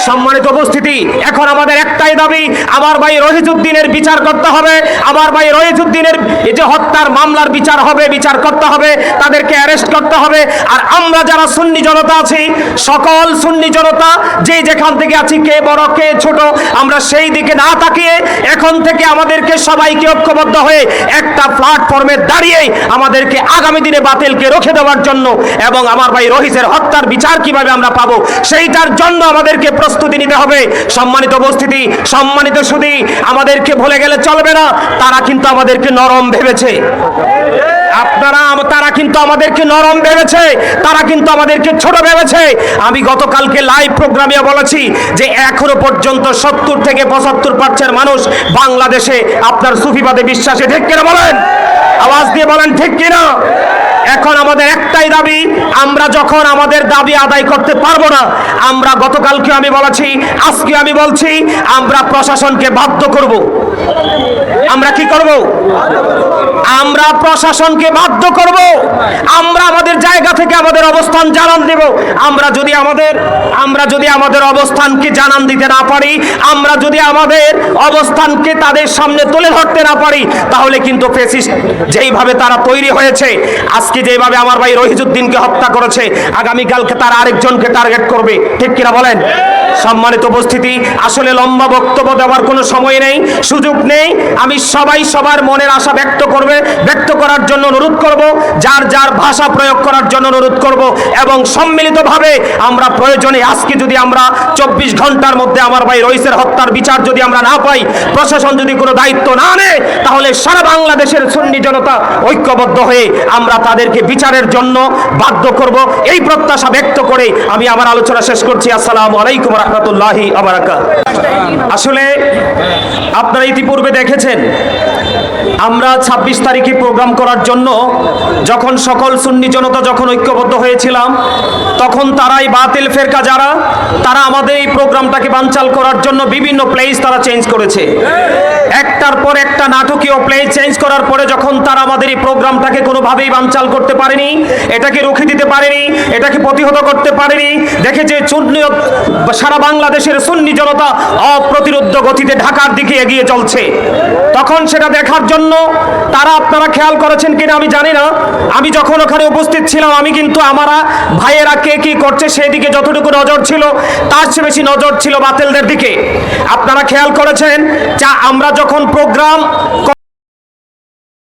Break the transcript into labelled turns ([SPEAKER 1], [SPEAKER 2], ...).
[SPEAKER 1] সম্মানিত উপস্থিতি, এখন আমাদের একটাই দাবি, আমার ভাই রহিজউদ্দিনের বিচার করতে হবে। আমার ভাই রহিজউদ্দিনের এই যে হত্যার মামলার বিচার হবে, বিচার করতে হবে, তাদেরকে অ্যারেস্ট করতে হবে। আর আমরা যারা সুন্নি জনতা আছি, সকল সুন্নি জনতা যে যেখান থেকে আছি, কে বড় কে ছোট, আমরা সেই দিকে না তাকিয়ে এখন থেকে আমাদেরকে সবাইকে ঐক্যবদ্ধ হয়ে একটা প্ল্যাটফর্মে দাঁড়িয়ে আমাদেরকে আগামী দিনে বাতিলকে রুখে দেওয়ার জন্য এবং আমার ভাই রহিজের হত্যার বিচার কিভাবে আমরা পাবো সেইটার জন্য আমাদেরকে প্রস্তুতি নিতে হবে। সম্মানিত উপস্থিতি, সম্মানিত সুধী, আমাদেরকে ভুলে গেলে চলবে না, তারা কিন্তু আমাদেরকে নরম ভেবেছে। তারা কিন্তু আমাদেরকে নরম ভেবেছে, তারা কিন্তু আমাদেরকে ছোট ভেবেছে। আমি গতকালকে লাইভ প্রোগ্রামে বলেছি যে এখনো পর্যন্ত 70 থেকে 75% মানুষ বাংলাদেশে আপনার সুফিবাদে বিশ্বাসে, ঠিক কিনা বলেন? আওয়াজ দিয়ে বলেন ঠিক কিনা? এখন আমাদের একটাই দাবি, আমরা যখন আমাদের দাবি আদায় করতে পারবো না, আমরা গতকালকে আমি বলেছি, আজকে আমি বলছি, আমরা প্রশাসনকে বাধ্য করব। আমরা কি করব? আমরা প্রশাসনকে বাধ্য করব। আমরা আমাদের জায়গা থেকে আমাদের অবস্থান জানান দেব। আমরা যদি আমাদের অবস্থানকে জানান দিতে না পারি, আমরা যদি আমাদের অবস্থানকে তাদের সামনে তুলে ধরতে না পারি, তাহলে কিন্তু ফ্যাসিস্ট যেইভাবে তারা তৈরি হয়েছে, আজকে যেভাবে আমার ভাই রহিজউদ্দিনকে হত্যা করেছে, আগামীকালকে তারা আরেকজনকে টার্গেট করবে, ঠিক কিনা বলেন? সম্মানিত উপস্থিতি, আসলে লম্বা বক্তব্য দেওয়ার কোনো সময় নেই, সুযোগ নেই। আমি সবার মনের আশা ব্যক্ত করার জন্য অনুরোধ করব, যার যার ভাষা প্রয়োগ করার জন্য অনুরোধ করব এবং সম্মিলিতভাবে আমরা প্রয়োজনে আজকে যদি আমরা 24 ঘন্টার মধ্যে আমার ভাই রহিজের হত্যার বিচার যদি আমরা না পাই, প্রশাসন যদি কোনো দায়িত্ব না নেয়, তাহলে সারা বাংলাদেশের সুন্নি জনতা ঐক্যবদ্ধ হয়ে আমরা তাদেরকে বিচারের জন্য বাধ্য করব। এই প্রত্যাশা ব্যক্ত করে আমি আমার আলোচনা শেষ করছি। আসসালামু আলাইকুম ওয়া রাহমাতুল্লাহি ওয়া বারাকাতুহু। আসলে আপনারা ইতিপূর্বে দেখেছেন, আমরা 26 তারিখে প্রোগ্রাম করার জন্য যখন সকল সুন্নি জনতা যখন ঐক্যবদ্ধ হয়েছিলাম, তখন তারাই বাতিল ফেরকা যারা, তারা আমাদের এই প্রোগ্রামটাকে বানচাল করার জন্য বিভিন্ন প্লেস তারা চেঞ্জ করেছে। একটার পর একটা নাটকীয় প্লেস চেঞ্জ করার পরে যখন তারা আমাদের এই প্রোগ্রামটাকে কোনোভাবেই বানচাল করতে পারেনি, এটাকে রুখে দিতে পারেনি, এটাকে প্রতিহত করতে পারেনি, দেখেছে সারা বাংলাদেশের সুন্নি জনতা অপ্রতিরোধ্য গতিতে ঢাকার দিকে এগিয়ে চলছে, তখন সেটা দেখার জন্য তারা, আপনারা খেয়াল করেছেন কিনা আমি জানি না, আমি যখন ওখানে উপস্থিত ছিলাম, আমি কিন্তু আমার ভাইয়েরা কে কি করছে সেদিকে যতটুকু নজর ছিল, তার চেয়ে বেশি নজর ছিল বাতিলদের দিকে। আপনারা খেয়াল করেছেন, আমরা যখন প্রোগ্রাম